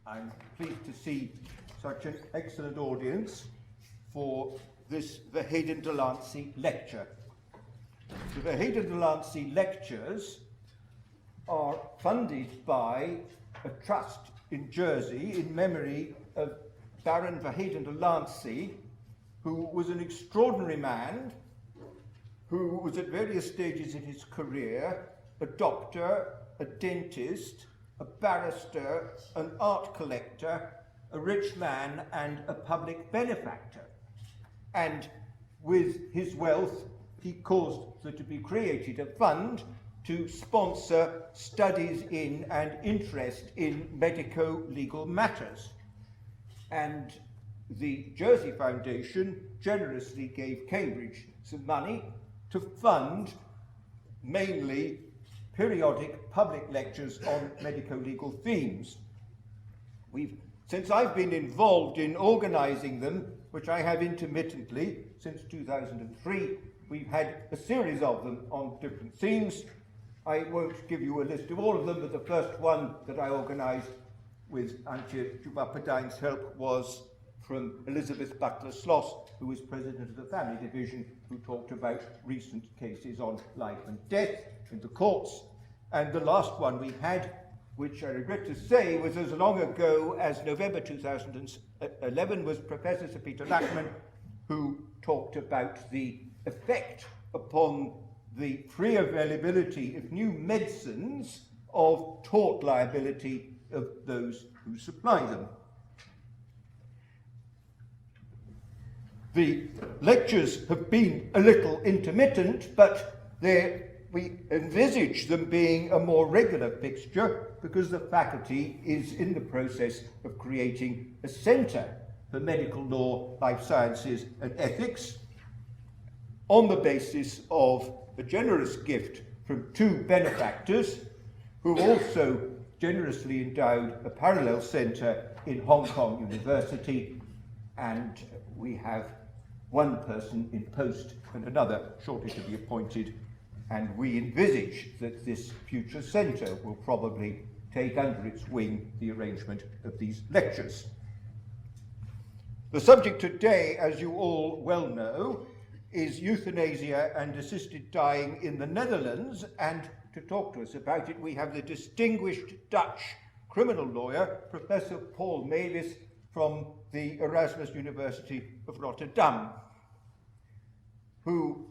I'm pleased to see such an excellent audience for the Heyden de Lancey lecture. So the Heyden de Lancey lectures are funded by a trust in Jersey in memory of Baron Heyden de Lancey, who was an extraordinary man, who was at various stages in his career a doctor, a dentist, a barrister, an art collector, a rich man, and a public benefactor. And with his wealth, he caused there to be created a fund to sponsor studies in and interest in medico-legal matters. And the Jersey Foundation generously gave Cambridge some money to fund mainly periodic public lectures on medico-legal themes. Since I've been involved in organising them, which I have intermittently since 2003, we've had a series of them on different themes. I won't give you a list of all of them, but the first one that I organised with Antje Juvapadine's help was from Elizabeth Butler-Sloss, who was president of the Family Division, who talked about recent cases on life and death in the courts. And the last one we had, which I regret to say was as long ago as November 2011, was Professor Sir Peter Dutchman, who talked about the effect upon the free availability of new medicines of tort liability of those who supply them. The lectures have been a little intermittent, but we envisage them being a more regular fixture because the faculty is in the process of creating a centre for medical law, life sciences and ethics on the basis of a generous gift from two benefactors who also generously endowed a parallel centre in Hong Kong University, and we have one person in post and another shortly to be appointed, and we envisage that this future centre will probably take under its wing the arrangement of these lectures. The subject today, as you all well know, is euthanasia and assisted dying in the Netherlands, and to talk to us about it we have the distinguished Dutch criminal lawyer, Professor Paul Mevis from the Erasmus University of Rotterdam, who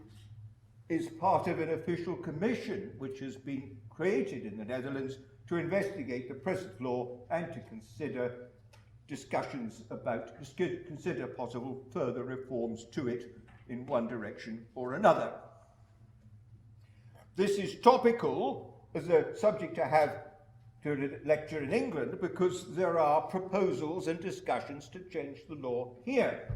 is part of an official commission which has been created in the Netherlands to investigate the present law and to consider consider possible further reforms to it in one direction or another. This is topical as a subject to have to lecture in England because there are proposals and discussions to change the law here.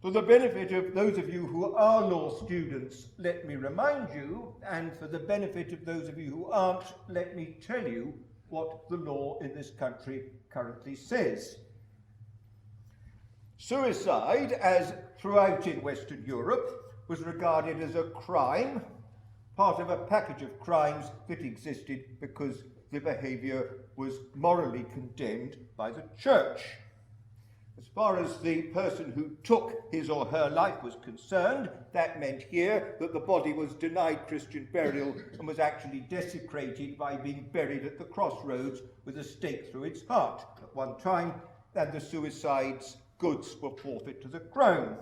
For the benefit of those of you who are law students, let me remind you, and for the benefit of those of you who aren't, let me tell you what the law in this country currently says. Suicide, as throughout in Western Europe, was regarded as a crime, part of a package of crimes that existed because the behaviour was morally condemned by the church. As far as the person who took his or her life was concerned, that meant here that the body was denied Christian burial and was actually desecrated by being buried at the crossroads with a stake through its heart at one time, and the suicide's goods were forfeit to the crown.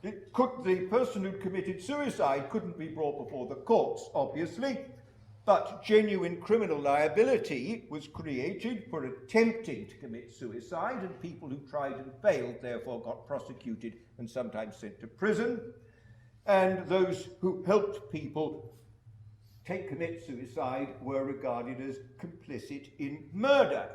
The person who committed suicide couldn't be brought before the courts, obviously, but genuine criminal liability was created for attempting to commit suicide, and people who tried and failed therefore got prosecuted and sometimes sent to prison, and those who helped people commit suicide were regarded as complicit in murder,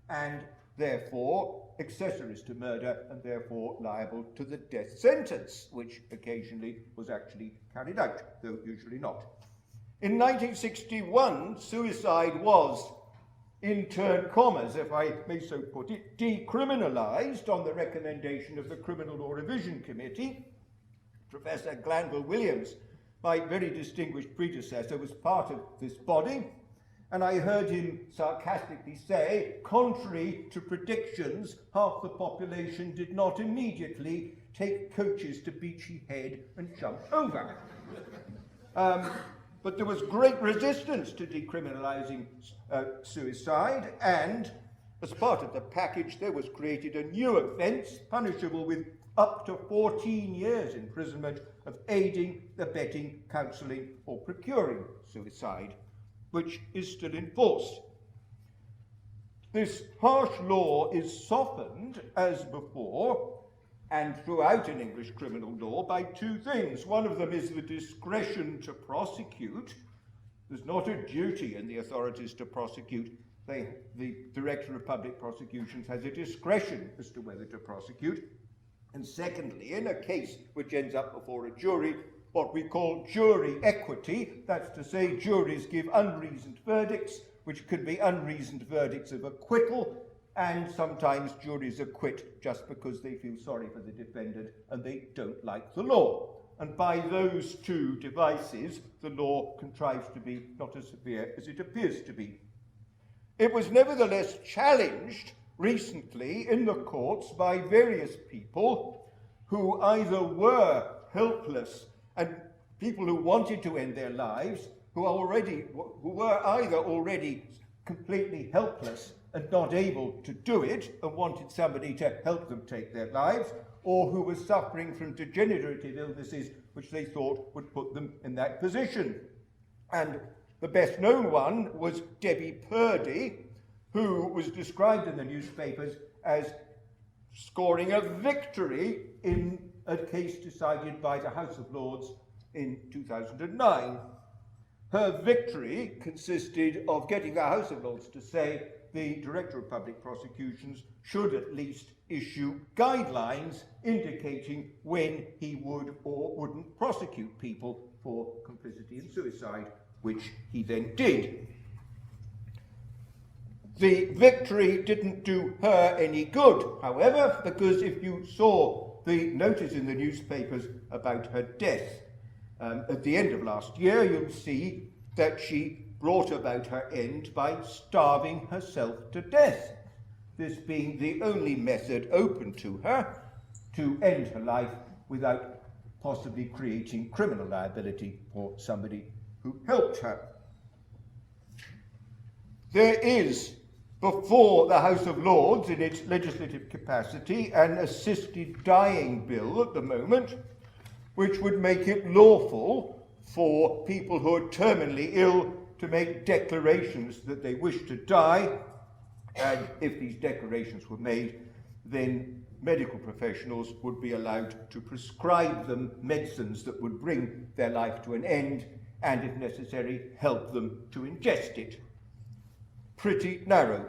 and therefore accessories to murder, and therefore liable to the death sentence, which occasionally was actually carried out, though usually not. In 1961, suicide was, in turn commas, if I may so put it, decriminalised on the recommendation of the Criminal Law Revision Committee. Professor Glanville Williams, my very distinguished predecessor, was part of this body, And I heard him sarcastically say, contrary to predictions, half the population did not immediately take coaches to Beachy Head and jump over. But there was great resistance to decriminalising suicide, and as part of the package there was created a new offence punishable with up to 14 years imprisonment of aiding, abetting, counselling or procuring suicide, which is still in force. This harsh law is softened, as before, and throughout in English criminal law, by two things. One of them is the discretion to prosecute. There's not a duty in the authorities to prosecute. The Director of Public Prosecutions has a discretion as to whether to prosecute. And secondly, in a case which ends up before a jury, what we call jury equity, that's to say juries give unreasoned verdicts, which can be unreasoned verdicts of acquittal, and sometimes juries acquit just because they feel sorry for the defendant and they don't like the law. And by those two devices, the law contrives to be not as severe as it appears to be. It was nevertheless challenged recently in the courts by various people who either were helpless and people who wanted to end their lives, who were either already completely helpless and not able to do it and wanted somebody to help them take their lives, or who were suffering from degenerative illnesses which they thought would put them in that position. And the best known one was Debbie Purdy, who was described in the newspapers as scoring a victory in a case decided by the House of Lords in 2009. Her victory consisted of getting the House of Lords to say the Director of Public Prosecutions should at least issue guidelines indicating when he would or wouldn't prosecute people for complicity in suicide, which he then did. The victory didn't do her any good, however, because if you saw the notice in the newspapers about her death at the end of last year, you'll see that she brought about her end by starving herself to death, this being the only method open to her to end her life without possibly creating criminal liability for somebody who helped her. There is, before the House of Lords in its legislative capacity, an assisted dying bill at the moment, which would make it lawful for people who are terminally ill to make declarations that they wish to die, and if these declarations were made, then medical professionals would be allowed to prescribe them medicines that would bring their life to an end, and if necessary, help them to ingest it. Pretty narrow.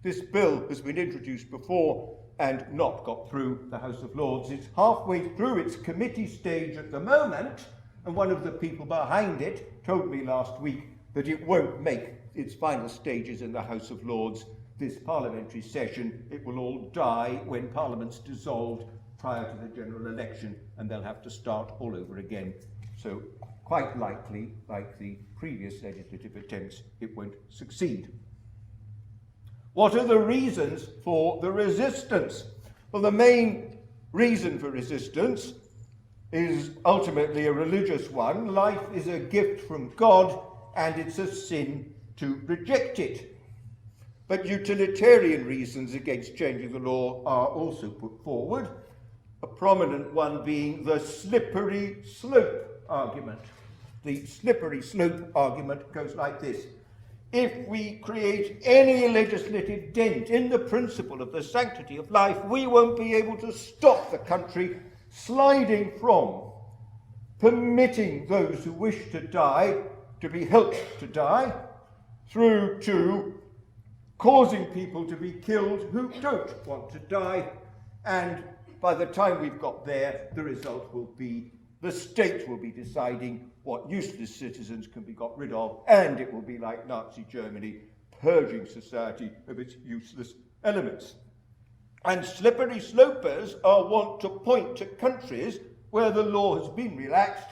This bill has been introduced before and not got through the House of Lords. It's halfway through its committee stage at the moment, and one of the people behind it told me last week that it won't make its final stages in the House of Lords this parliamentary session. It will all die when Parliament's dissolved prior to the general election, and they'll have to start all over again. So quite likely, like the previous legislative attempts, it won't succeed. What are the reasons for the resistance? Well, the main reason for resistance is ultimately a religious one. Life is a gift from God, and it's a sin to reject it. But utilitarian reasons against changing the law are also put forward, a prominent one being the slippery slope argument. The slippery slope argument goes like this. If we create any legislative dent in the principle of the sanctity of life, we won't be able to stop the country sliding from permitting those who wish to die to be helped to die, through to causing people to be killed who don't want to die, and by the time we've got there, the result will be the state will be deciding what useless citizens can be got rid of, and it will be like Nazi Germany, purging society of its useless elements. And slippery slopers are wont to point to countries where the law has been relaxed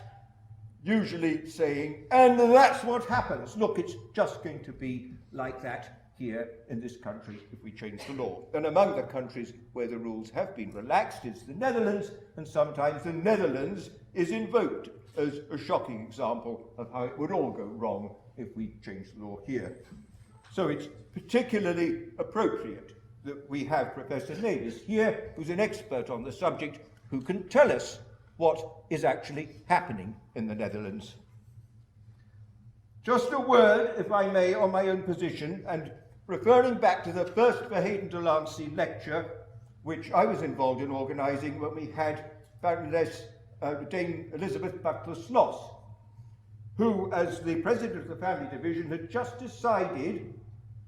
usually saying, and that's what happens. Look, it's just going to be like that here in this country if we change the law. And among the countries where the rules have been relaxed is the Netherlands, and sometimes the Netherlands is invoked as a shocking example of how it would all go wrong if we change the law here. So it's particularly appropriate that we have Professor Mevis here, who's an expert on the subject, who can tell us what is actually happening in the Netherlands. Just a word, if I may, on my own position, and referring back to the first Heyden de Lancey lecture, which I was involved in organising when we had Baroness Dame Elizabeth Butler-Sloss, who, as the president of the family division, had just decided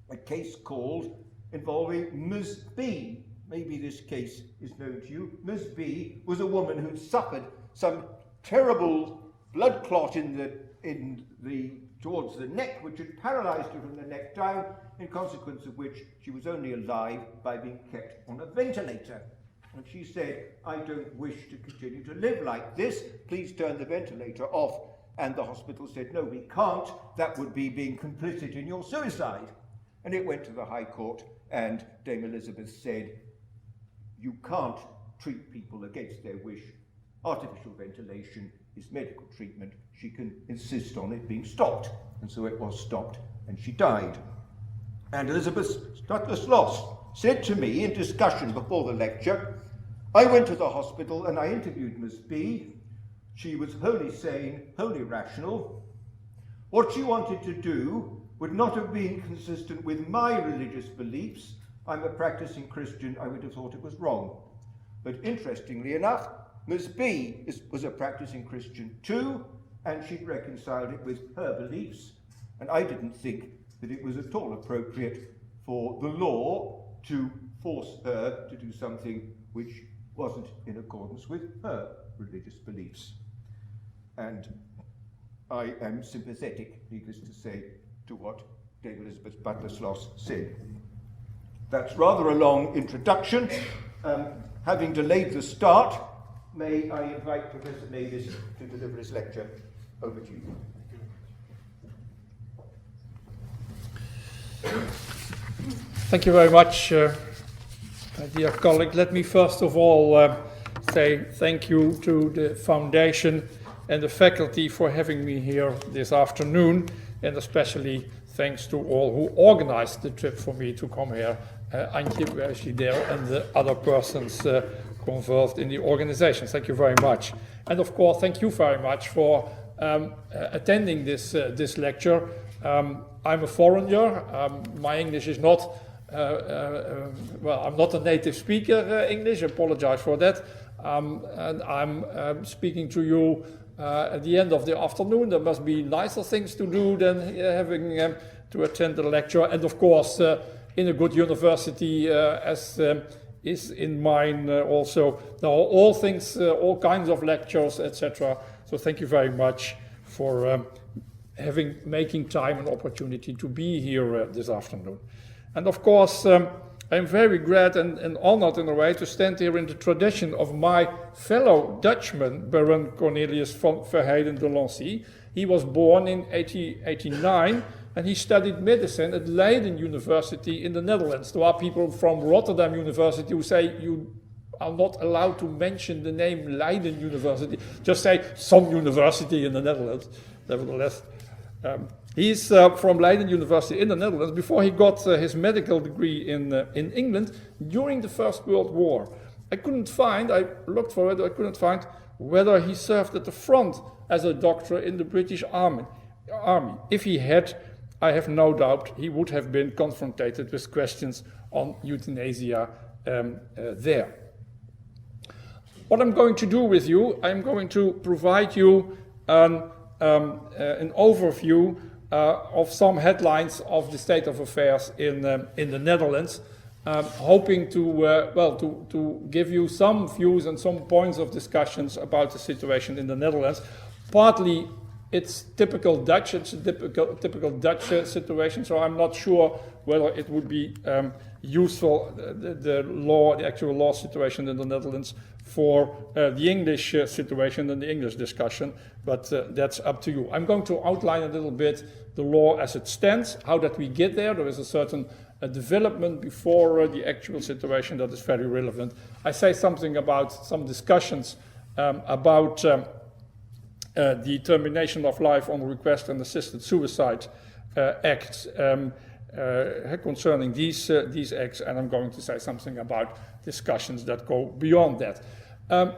a case called involving Ms. B. Maybe this case is known to you. Ms. B was a woman who suffered some terrible blood clot towards the neck, which had paralysed her from the neck down, in consequence of which she was only alive by being kept on a ventilator. And she said, I don't wish to continue to live like this. Please turn the ventilator off. And the hospital said, no, we can't. That would be being complicit in your suicide. And it went to the High Court, and Dame Elizabeth said, you can't treat people against their wish. Artificial ventilation is medical treatment. She can insist on it being stopped. And so it was stopped, and she died. And Elizabeth Butler-Sloss said to me in discussion before the lecture, I went to the hospital and I interviewed Miss B. She was wholly sane, wholly rational. What she wanted to do would not have been consistent with my religious beliefs. I'm a practicing Christian, I would have thought it was wrong. But interestingly enough, Ms. B was a practicing Christian too, and she'd reconciled it with her beliefs. And I didn't think that it was at all appropriate for the law to force her to do something which wasn't in accordance with her religious beliefs. And I am sympathetic, needless to say, to what Dame Elizabeth Butler-Sloss said. That's rather a long introduction. Having delayed the start, may I invite Professor Mevis to deliver his lecture. Over to you. Thank you very much, dear colleague. Let me first of all say thank you to the Foundation and the faculty for having me here this afternoon, and especially thanks to all who organized the trip for me to come here. Antje, where is she there, and the other persons involved in the organization. Thank you very much. And of course, thank you very much for attending this lecture. I'm a foreigner. My English is not, well, I'm not a native speaker English, I apologize for that. And I'm speaking to you at the end of the afternoon. There must be nicer things to do than having to attend the lecture. And of course, in a good university, as is in mine also, there are all things, all kinds of lectures, etc. So thank you very much for making time and opportunity to be here this afternoon. And of course, I'm very glad and honored in a way to stand here in the tradition of my fellow Dutchman, Baron Cornelius van Heyden de Lancey. He was born in 1889 and he studied medicine at Leiden University in the Netherlands. There are people from Rotterdam University who say you are not allowed to mention the name Leiden University. Just say some university in the Netherlands. Nevertheless, he's from Leiden University in the Netherlands before he got his medical degree in England during the First World War. I looked for it, I couldn't find whether he served at the front as a doctor in the British Army. If he had, I have no doubt he would have been confronted with questions on euthanasia there. What I'm going to do with you, I'm going to provide you an overview of some headlines of the state of affairs in the Netherlands, hoping to give you some views and some points of discussions about the situation in the Netherlands. Partly it's typical Dutch, it's a typical Dutch situation, so I'm not sure whether it would be useful, the actual law situation in the Netherlands for the English situation and the English discussion, but that's up to you. I'm going to outline a little bit the law as it stands, how that we get there. There is a certain development before the actual situation that is very relevant. I say something about some discussions about the Termination of Life on Request and Assisted Suicide Act concerning these acts, and I'm going to say something about discussions that go beyond that.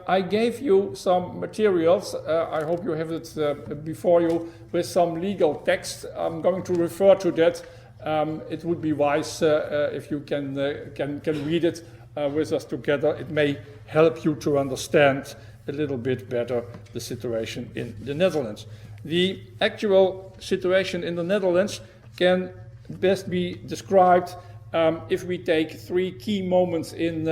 I gave you some materials, I hope you have it before you, with some legal text. I'm going to refer to that. It would be wise if you can read it with us together. It may help you to understand a little bit better the situation in the Netherlands. The actual situation in the Netherlands can best be described if we take three key moments in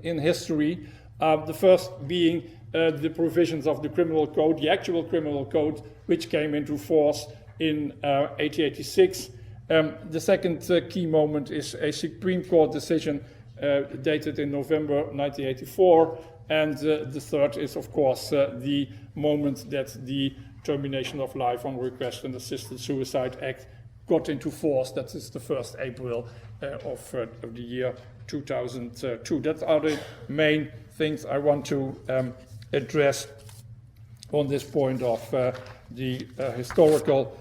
history. The first being the provisions of the criminal code, the actual criminal code, which came into force in 1886. The second key moment is a Supreme Court decision dated in November 1984. And the third is, of course, the moment that the Termination of Life on Request and Assisted Suicide Act got into force. That is the 1st April of the year 2002. That are the main things I want to address on this point of the historical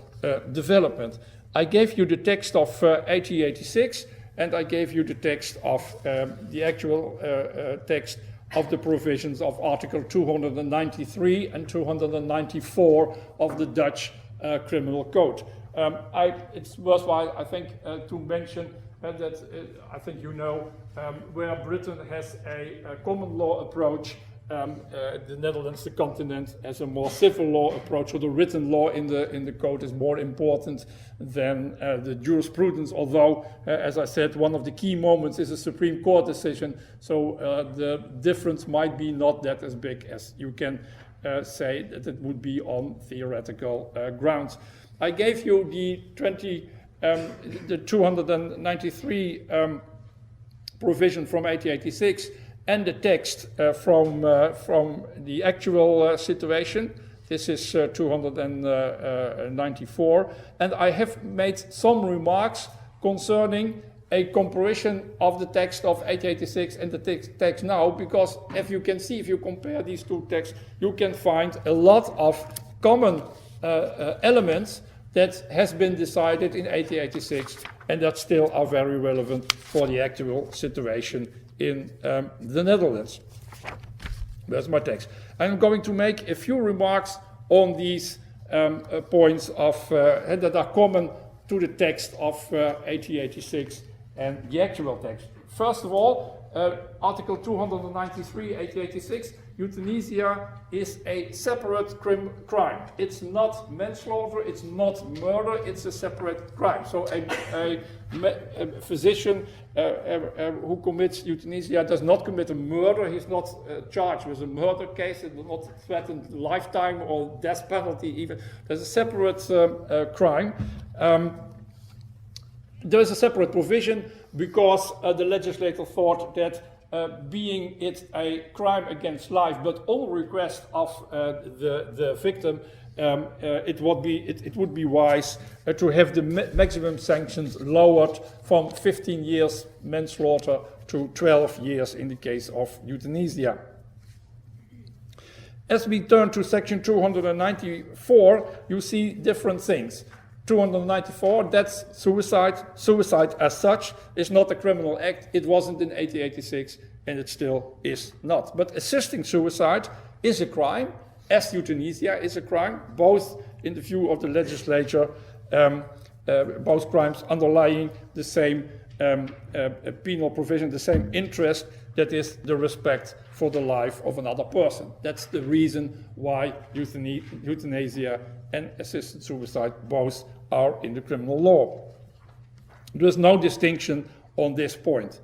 development. I gave you the text of 1886, and I gave you the text of the actual text of the provisions of Article 293 and 294 of the Dutch Criminal Code. It's worthwhile, I think, to mention that I think you know where Britain has a common law approach. The Netherlands, the continent, has a more civil law approach. So the written law in the code is more important than the jurisprudence. Although, as I said, one of the key moments is a Supreme Court decision. So the difference might be not that as big as you can say that it would be on theoretical grounds. I gave you the 293 provision from 1886. And the text from the actual situation. This is 294. And I have made some remarks concerning a comparison of the text of 1886 and the text now, because as you can see, if you compare these two texts, you can find a lot of common elements that has been decided in 1886 and that still are very relevant for the actual situation in the Netherlands. That's my text. I'm going to make a few remarks on these points of that are common to the text of 1886 and the actual text. First of all, Article 293, 1886, euthanasia is a separate crime. It's not manslaughter, it's not murder, it's a separate crime. So a physician who commits euthanasia does not commit a murder. He's not charged with a murder case. It will not threaten lifetime or death penalty even. There's a separate crime. There is a separate provision because the legislator thought that being it a crime against life, but on request of the victim, it would be wise to have the maximum sanctions lowered from 15 years manslaughter to 12 years in the case of euthanasia. As we turn to section 294, you see different things. 294, that's suicide. Suicide as such is not a criminal act. It wasn't in 1886 and it still is not. But assisting suicide is a crime, as euthanasia is a crime, both in the view of the legislature, both crimes underlying the same penal provision, the same interest, that is the respect for the life of another person. That's the reason why euthanasia and assisted suicide both are in the criminal law. There's no distinction on this point.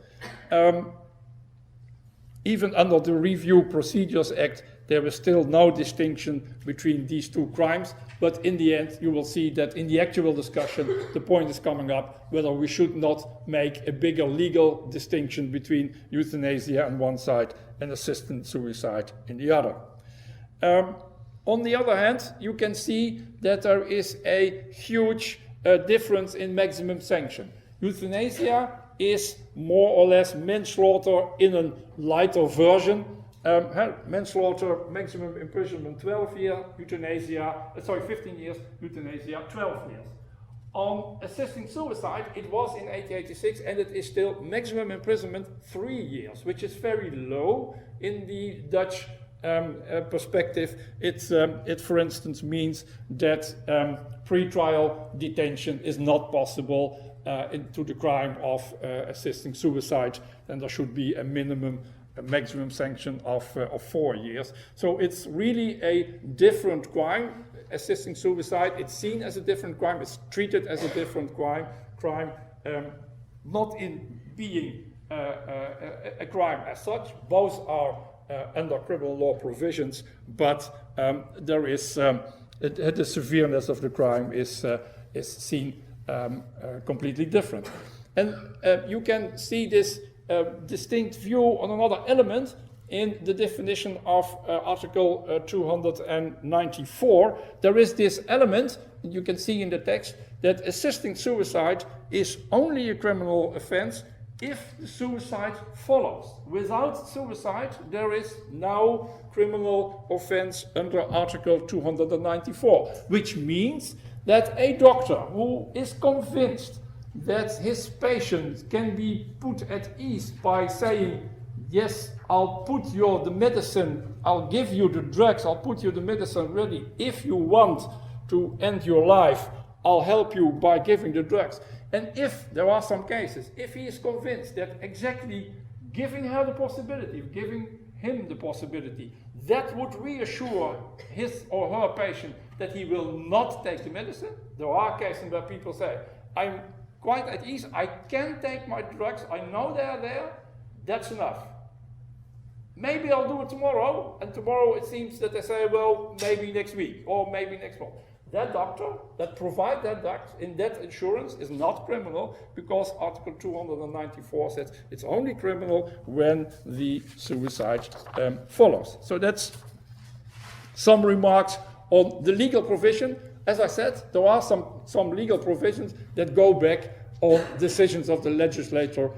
Even under the Review Procedures Act, there is still no distinction between these two crimes, but in the end you will see that in the actual discussion the point is coming up whether we should not make a bigger legal distinction between euthanasia on one side and assisted suicide in the other. On the other hand, you can see that there is a huge difference in maximum sanction. Euthanasia is more or less manslaughter in a lighter version. Manslaughter, maximum imprisonment 12 years, 15 years, euthanasia 12 years. On assisting suicide, it was in 1886 and it is still maximum imprisonment 3 years, which is very low in the Dutch perspective. It, for instance, means that pre-trial detention is not possible into the crime of assisting suicide, and there should be a maximum sanction of 4 years. So it's really a different crime. Assisting suicide, it's seen as a different crime, it's treated as a different crime, not in being a crime as such. Both are under criminal law provisions, but there is the severeness of the crime is seen completely different. And you can see this distinct view on another element in the definition of Article 294. There is this element, you can see in the text, that assisting suicide is only a criminal offense if the suicide follows. Without suicide, there is no criminal offense under Article 294, which means that a doctor who is convinced that his patient can be put at ease by saying, yes, I'll put you the medicine, I'll give you the drugs, I'll put you the medicine ready. If you want to end your life, I'll help you by giving the drugs. And if there are some cases, if he is convinced that exactly giving her the possibility, giving him the possibility, that would reassure his or her patient that he will not take the medicine. There are cases where people say, I'm quite at ease, I can take my drugs, I know they are there, that's enough. Maybe I'll do it tomorrow, and tomorrow it seems that they say, well, maybe next week, or maybe next month. That doctor that provides that drugs in that insurance is not criminal, because Article 294 says it's only criminal when the suicide follows. So that's some remarks on the legal provision. As I said, there are some legal provisions that go back on decisions of the legislator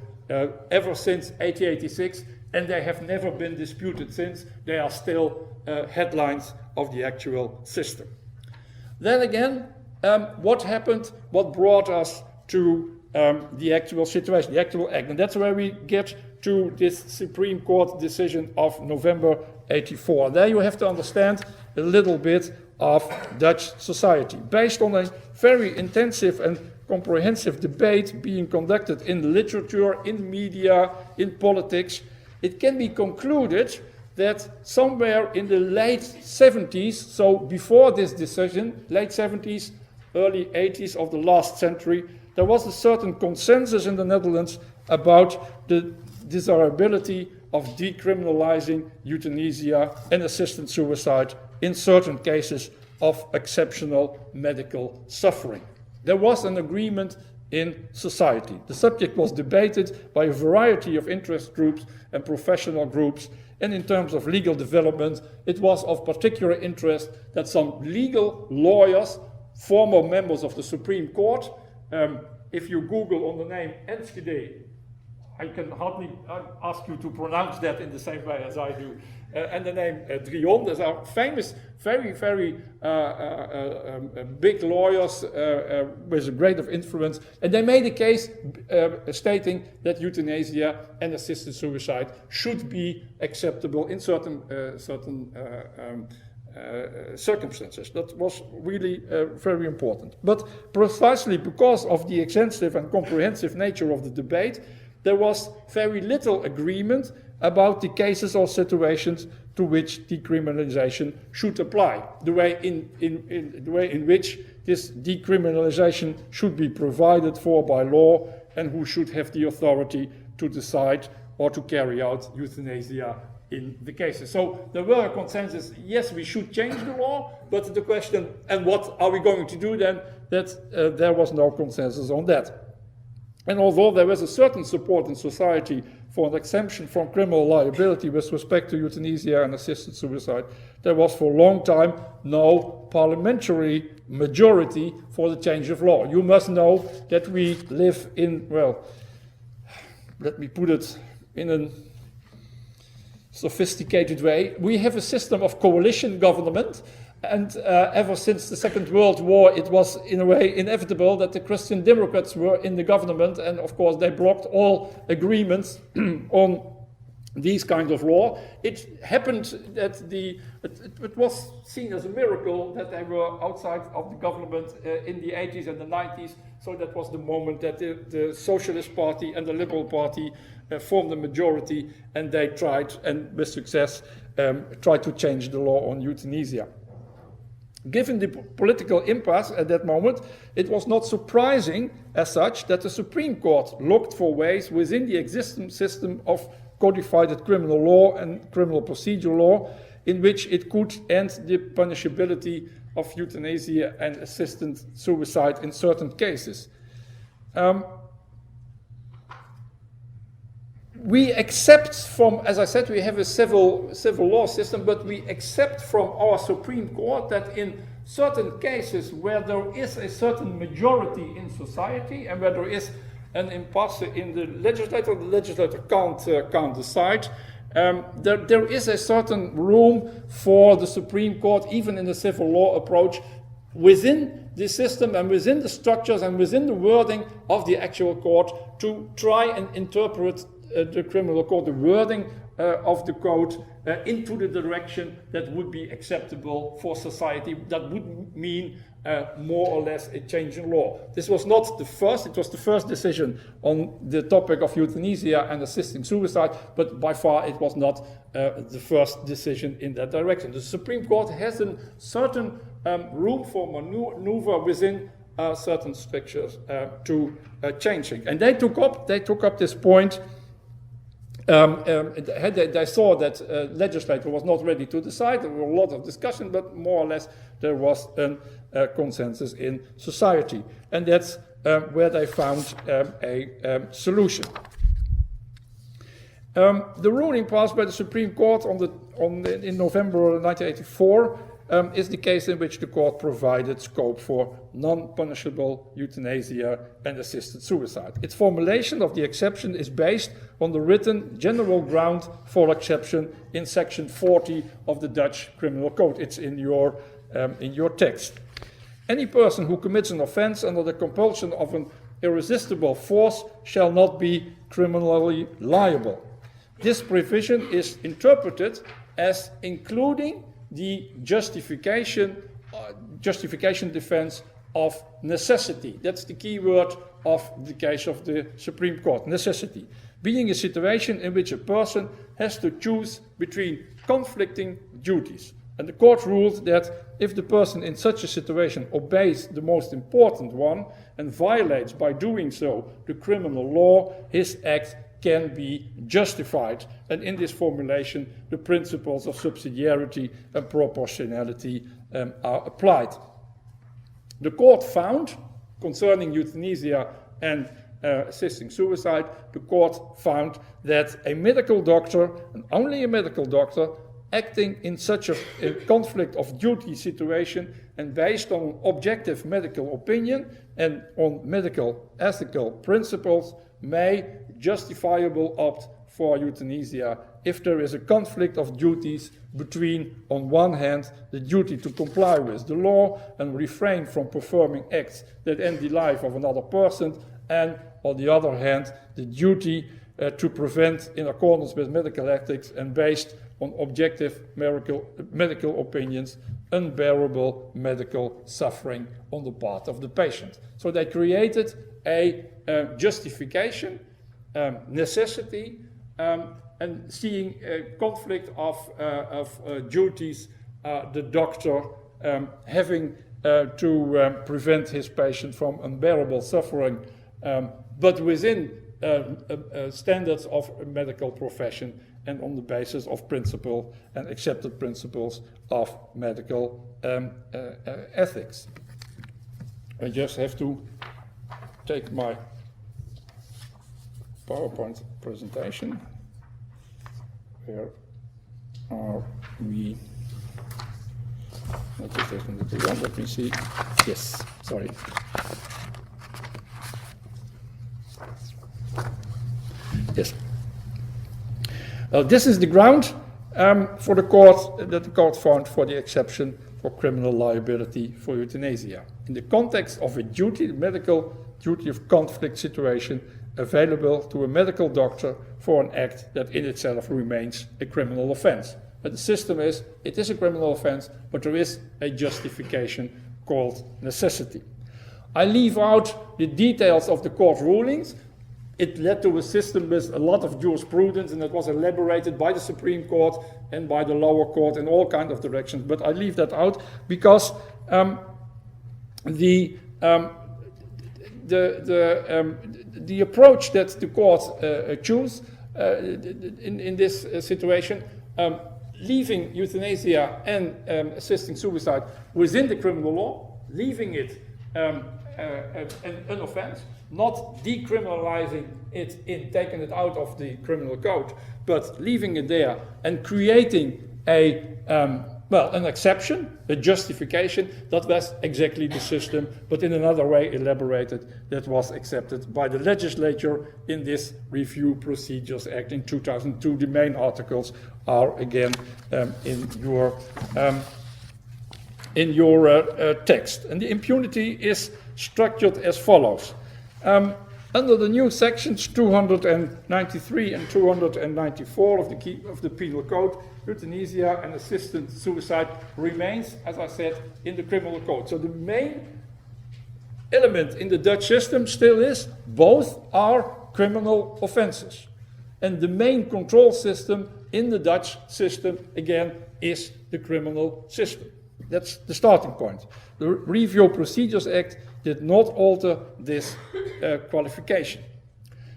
ever since 1886, and they have never been disputed since. They are still headlines of the actual system. Then again, what happened, what brought us to the actual situation, the actual act? And that's where we get to this Supreme Court decision of November 84. There you have to understand a little bit of Dutch society. Based on a very intensive and comprehensive debate being conducted in literature, in media, in politics, it can be concluded that somewhere in the late 70s, so before this decision, late 70s, early 80s of the last century, there was a certain consensus in the Netherlands about the desirability of decriminalizing euthanasia and assisted suicide in certain cases of exceptional medical suffering. There was an agreement in society. The subject was debated by a variety of interest groups and professional groups, and in terms of legal development, it was of particular interest that some legal lawyers, former members of the Supreme Court, if you Google on the name Enschede, I can hardly ask you to pronounce that in the same way as I do, and the name Drion, those are famous, very, very big lawyers with a great of influence, and they made a case stating that euthanasia and assisted suicide should be acceptable in certain circumstances. That was really very important. But precisely because of the extensive and comprehensive nature of the debate, there was very little agreement about the cases or situations to which decriminalization should apply, the way in which this decriminalization should be provided for by law, and who should have the authority to decide or to carry out euthanasia in the cases. So there were a consensus, yes, we should change the law, but the question, and what are we going to do then, that there was no consensus on that. And although there was a certain support in society for an exemption from criminal liability with respect to euthanasia and assisted suicide, there was for a long time no parliamentary majority for the change of law. You must know that we live in, well, let me put it in a sophisticated way. We have a system of coalition government, and ever since the Second World War, it was in a way inevitable that the Christian Democrats were in the government, and of course they blocked all agreements on these kind of law. It happened that it was seen as a miracle that they were outside of the government in the 80s and the 90s, so that was the moment that the Socialist Party and the Liberal Party formed a majority, and they tried, and with success, tried to change the law on euthanasia. Given the political impasse at that moment, it was not surprising as such that the Supreme Court looked for ways within the existing system of codified criminal law and criminal procedure law in which it could end the punishability of euthanasia and assisted suicide in certain cases. We accept from, as I said, we have a civil law system, but we accept from our Supreme Court that in certain cases where there is a certain majority in society and where there is an impasse in the legislator can't decide, there is a certain room for the Supreme Court, even in the civil law approach, within the system and within the structures and within the wording of the actual court to try and interpret the criminal code, the wording of the code into the direction that would be acceptable for society, that would mean more or less a change in law. This was not the first, it was the first decision on the topic of euthanasia and assisting suicide, but by far it was not the first decision in that direction. The Supreme Court has a certain room for maneuver within certain strictures to changing. And they took up this point. They saw that legislature was not ready to decide. There were a lot of discussion, but more or less there was a consensus in society, and that's where they found a solution. The ruling passed by the Supreme Court in November 1984 is the case in which the court provided scope for non-punishable euthanasia and assisted suicide. Its formulation of the exception is based on the written general ground for exception in section 40 of the Dutch Criminal Code. It's in your text. Any person who commits an offense under the compulsion of an irresistible force shall not be criminally liable. This provision is interpreted as including the justification defense of necessity. That's the key word of the case of the Supreme Court, necessity. Being a situation in which a person has to choose between conflicting duties. And the court ruled that if the person in such a situation obeys the most important one and violates by doing so the criminal law, his act can be justified. And in this formulation, the principles of subsidiarity and proportionality are applied. The court found, concerning euthanasia and assisting suicide, the court found that a medical doctor, and only a medical doctor, acting in such a conflict of duty situation and based on objective medical opinion and on medical ethical principles may justifiable opt for euthanasia if there is a conflict of duties between, on one hand, the duty to comply with the law and refrain from performing acts that end the life of another person, and on the other hand, the duty to prevent, in accordance with medical ethics and based on objective medical opinions, unbearable medical suffering on the part of the patient. So they created a justification, necessity, and seeing a conflict of duties, the doctor having to prevent his patient from unbearable suffering, but within standards of a medical profession and on the basis of principle and accepted principles of medical ethics. I just have to take my PowerPoint presentation. Where are we? Let me see. Yes, sorry. Yes. This is the ground for the court that the court found for the exception for criminal liability for euthanasia. In the context of a duty, medical duty of conflict situation available to a medical doctor for an act that in itself remains a criminal offense. But the system is, it is a criminal offense, but there is a justification called necessity. I leave out the details of the court rulings. It led to a system with a lot of jurisprudence, and it was elaborated by the Supreme Court and by the lower court in all kinds of directions. But I leave that out because the approach that the court chose in this situation, leaving euthanasia and assisting suicide within the criminal law, leaving it an offense, not decriminalizing it in taking it out of the criminal code, but leaving it there and creating an exception, a justification. That was exactly the system, but in another way elaborated, that was accepted by the legislature in this Review Procedures Act in 2002. The main articles are again in your text. And the impunity is structured as follows. Under the new sections 293 and 294 of the Penal Code, euthanasia and assisted suicide remains, as I said, in the criminal code. So the main element in the Dutch system still is both are criminal offenses. And the main control system in the Dutch system, again, is the criminal system. That's the starting point. The Review Procedures Act did not alter this qualification.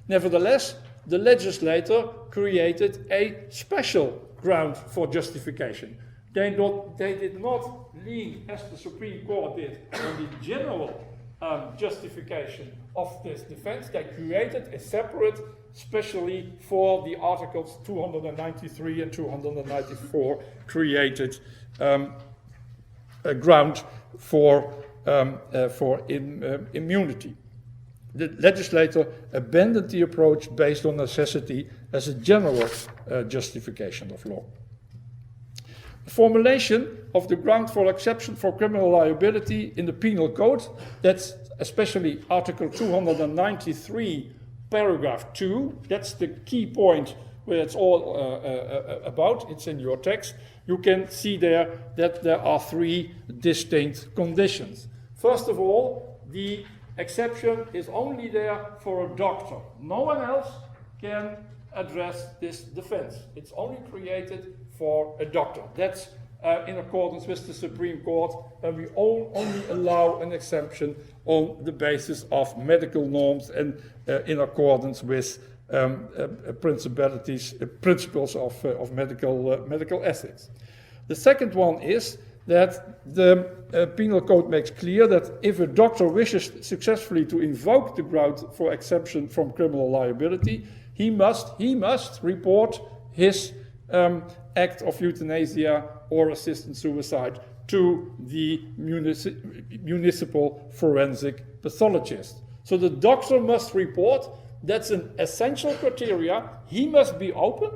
Nevertheless, the legislator created a special ground for justification. They did not lean, as the Supreme Court did, on the general justification of this defense. They created a separate, specially for the Articles 293 and 294, created a ground for immunity. The legislator abandoned the approach based on necessity as a general justification of law. The formulation of the ground for exception for criminal liability in the Penal Code, that's especially Article 293, paragraph 2, that's the key point where it's all about, it's in your text. You can see there that there are three distinct conditions. First of all, the exception is only there for a doctor. No one else can address this defense. It's only created for a doctor. That's in accordance with the Supreme Court, and we only allow an exemption on the basis of medical norms and in accordance with principles of medical ethics. The second one is that the Penal Code makes clear that if a doctor wishes successfully to invoke the ground for exception from criminal liability, he must report his act of euthanasia or assisted suicide to the municipal forensic pathologist. So the doctor must report. That's an essential criteria. He must be open,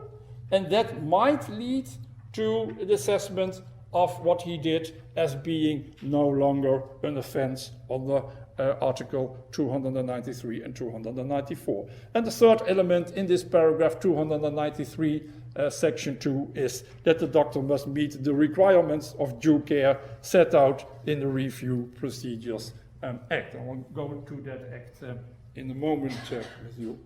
and that might lead to the assessment of what he did as being no longer an offense under Article 293 and 294. And the third element in this paragraph 293, Section 2, is that the doctor must meet the requirements of due care set out in the Review Procedures Act. I will go to that act in a moment with you.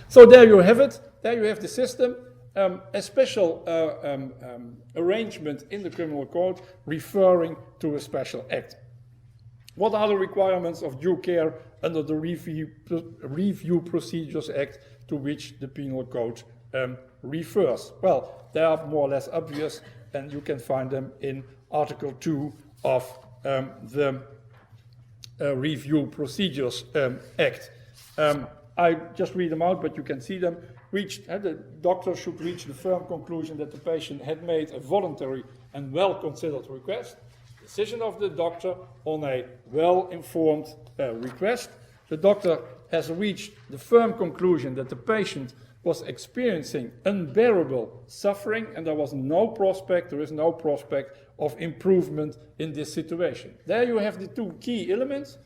So there you have it. There you have the system. A special arrangement in the criminal code referring to a special act. What are the requirements of due care under the Review Procedures Act to which the penal code refers. Well, they are more or less obvious, and you can find them in Article 2 of the Review Procedures Act. I just read them out, but you can see them. The doctor should reach the firm conclusion that the patient had made a voluntary and well-considered request. Decision of the doctor on a well-informed request. The doctor has reached the firm conclusion that the patient was experiencing unbearable suffering and there is no prospect of improvement in this situation. There you have the two key elements.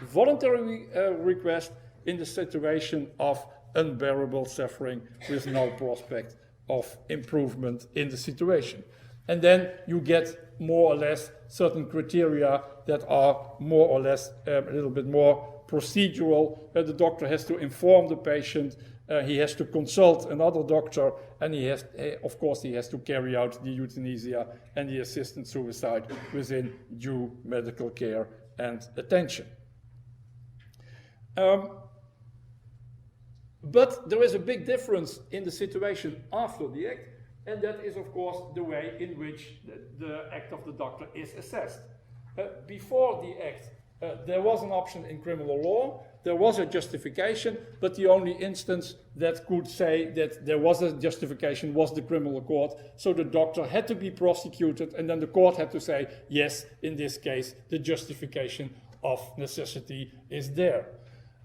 Voluntary request in the situation of unbearable suffering with no prospect of improvement in the situation. And then you get more or less certain criteria that are more or less a little bit more procedural. The doctor has to inform the patient, he has to consult another doctor, and he has to carry out the euthanasia and the assisted suicide within due medical care and attention. But there is a big difference in the situation after the act, and that is, of course, the way in which the act of the doctor is assessed. Before the act, there was an option in criminal law, there was a justification, but the only instance that could say that there was a justification was the criminal court, so the doctor had to be prosecuted, and then the court had to say, yes, in this case, the justification of necessity is there.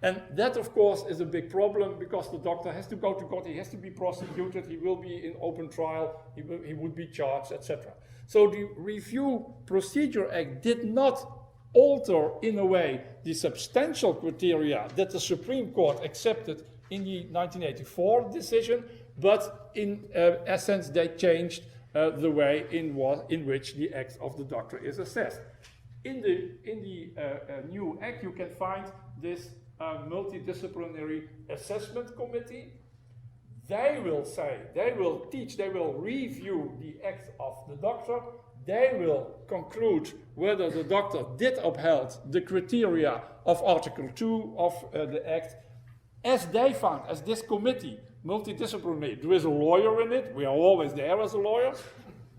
And that, of course, is a big problem because the doctor has to go to court, he has to be prosecuted, he will be in open trial, he would be charged, etc. So the Review Procedure Act did not alter, in a way, the substantial criteria that the Supreme Court accepted in the 1984 decision, but in essence they changed the way in which the act of the doctor is assessed. In the new act you can find this multidisciplinary assessment committee. They will say, they will teach, they will review the act of the doctor, they will conclude whether the doctor did uphold the criteria of Article 2 of the act. As they found, as this committee, multidisciplinary, there is a lawyer in it, we are always there as a lawyer.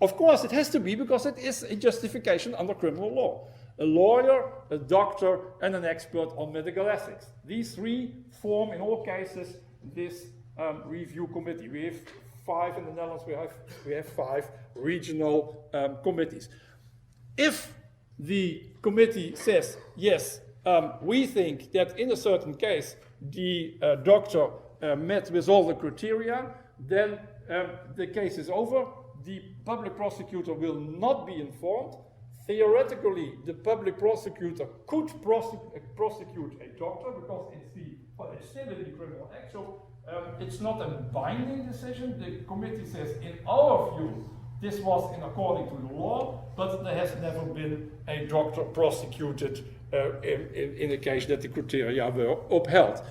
Of course it has to be because it is a justification under criminal law. A lawyer, a doctor, and an expert on medical ethics. These three form, in all cases, this review committee. We have 5 in the Netherlands, we have 5 regional committees. If the committee says, yes, we think that in a certain case the doctor met with all the criteria, then the case is over. The public prosecutor will not be informed. Theoretically, the public prosecutor could prosecute a doctor because it's still in the criminal act, so it's not a binding decision. The committee says, in our view, this was according to the law, but there has never been a doctor prosecuted in a case that the criteria were upheld.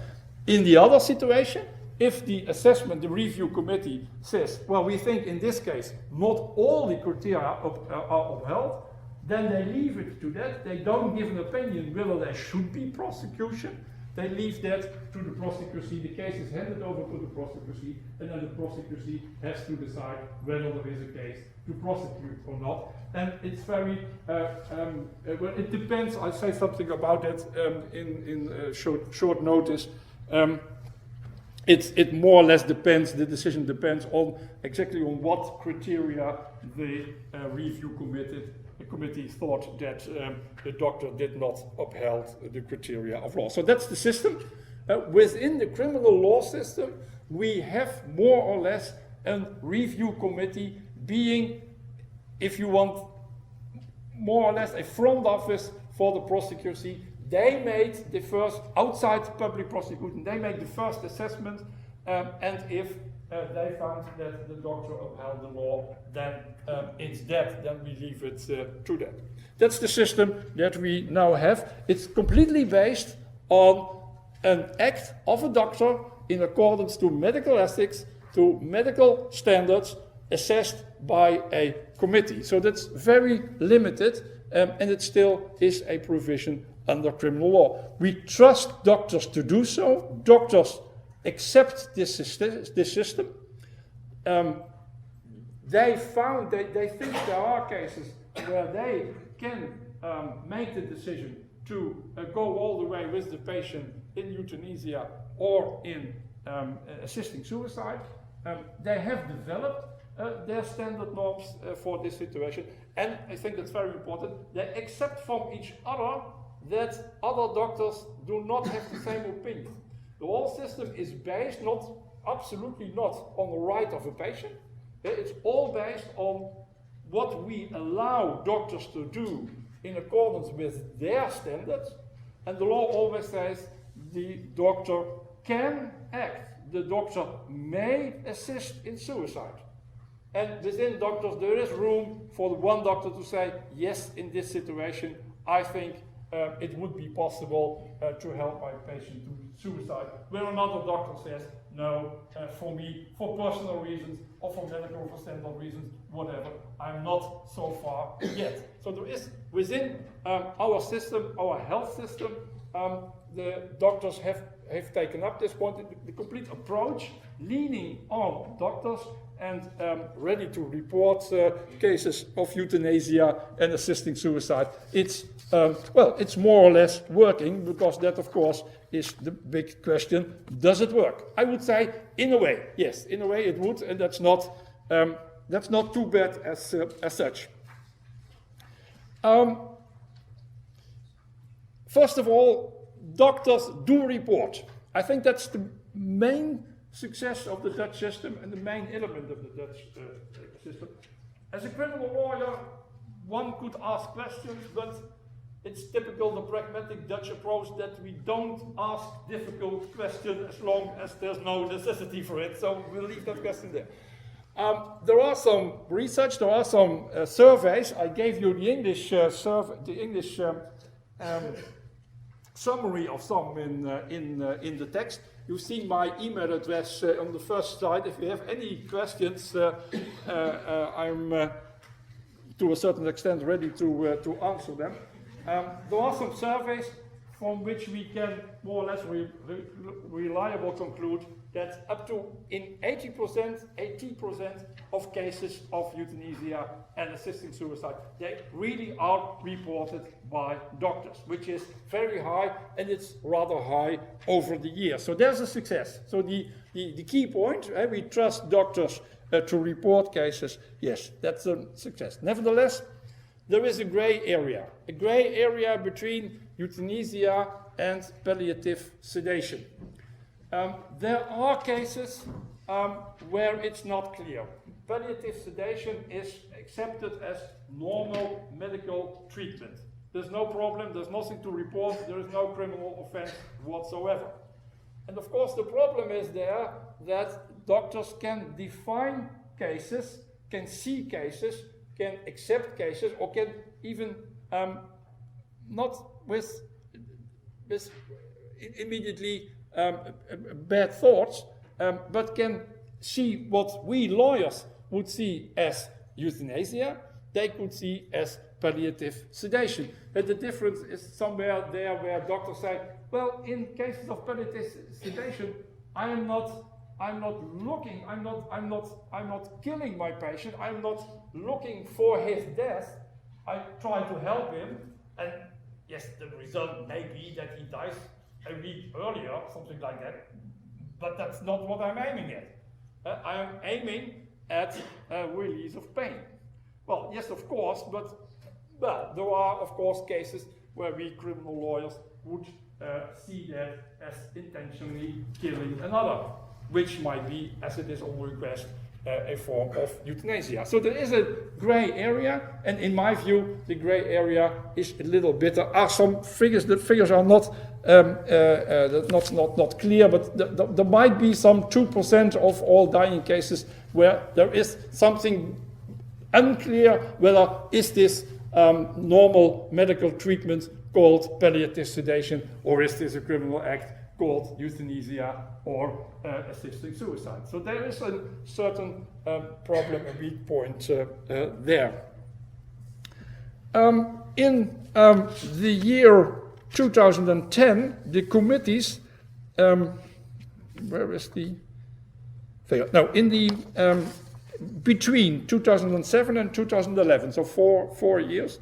In the other situation, if the assessment, the review committee says, well, we think in this case not all the criteria are upheld, then they leave it to that. They don't give an opinion whether there should be prosecution. They leave that to the prosecution. The case is handed over to the prosecution, and then the prosecution has to decide whether there is a case to prosecute or not. And it's very, well, it depends. I'll say something about that in short notice. It more or less depends, the decision depends on exactly on what criteria the review committee thought that the doctor did not uphold the criteria of law. So that's the system. Within the criminal law system, we have more or less a review committee being, if you want, more or less a front office for the prosecution. They made the first, outside public prosecution, they made the first assessment, and if they found that the doctor upheld the law, then it's that, then we leave it to that. That's the system that we now have. It's completely based on an act of a doctor in accordance to medical ethics, to medical standards, assessed by a committee. So that's very limited, and it still is a provision under criminal law. We trust doctors to do so. Doctors accept this system. They think there are cases where they can make the decision to go all the way with the patient in euthanasia or in assisting suicide. They have developed their standard norms for this situation, and I think that's very important. They accept from each other that other doctors do not have the same opinion. The whole system is based absolutely not on the right of a patient. It's all based on what we allow doctors to do in accordance with their standards, and the law always says the doctor can act. The doctor may assist in suicide. And within doctors, there is room for the one doctor to say, yes, in this situation, I think it would be possible to help my patient to suicide. Where another doctor says, no, for me, for personal reasons, or for medical, for standard reasons, whatever, I'm not so far yet. So there is, within our system, our health system, the doctors have taken up this point, the complete approach, leaning on doctors and ready to report cases of euthanasia and assisting suicide. It's more or less working, because that, of course, is the big question: does it work? I would say, in a way, yes, in a way it would, and that's not too bad as such. First of all, doctors do report. I think that's the main success of the Dutch system and the main element of the Dutch system. As a criminal lawyer, one could ask questions, but it's typical, the pragmatic Dutch approach, that we don't ask difficult questions as long as there's no necessity for it, so we'll leave that question there. There are some research, there are some surveys. I gave you the English summary of some in the text. You've seen my email address on the first slide. If you have any questions, I'm to a certain extent ready to answer them. There are some surveys from which we can more or less reliably conclude that up to in 80% of cases of euthanasia and assisting suicide, they really are reported by doctors, which is very high, and it's rather high over the years. So there's a success. So the key point, we trust doctors to report cases. Yes, that's a success. Nevertheless, there is a gray area between euthanasia and palliative sedation. There are cases where it's not clear. Palliative sedation is accepted as normal medical treatment. There's no problem, there's nothing to report, there is no criminal offense whatsoever. And of course the problem is there that doctors can define cases, can see cases, can accept cases, or can even not with immediately bad thoughts, but can see what we lawyers would see as euthanasia, they could see as palliative sedation. And the difference is somewhere there where doctors say, well, in cases of palliative sedation, I'm not killing my patient, I'm not looking for his death, I try to help him, and yes, the result may be that he dies a week earlier, something like that, but that's not what I'm aiming at. I am aiming at release of pain. Well, yes, of course, but there are, of course, cases where we criminal lawyers would see that as intentionally killing another, which might be, as it is on request, a form of euthanasia. So there is a gray area, and in my view, the gray area is a little bit. There are some figures. The figures are not clear, but there might be some 2% of all dying cases where there is something unclear whether is this normal medical treatment called palliative sedation, or is this a criminal act called euthanasia or assisting suicide. So there is a certain problem, a weak point there. In the year 2010, the committees where is the figure? No, in the between 2007 and 2011, so four years,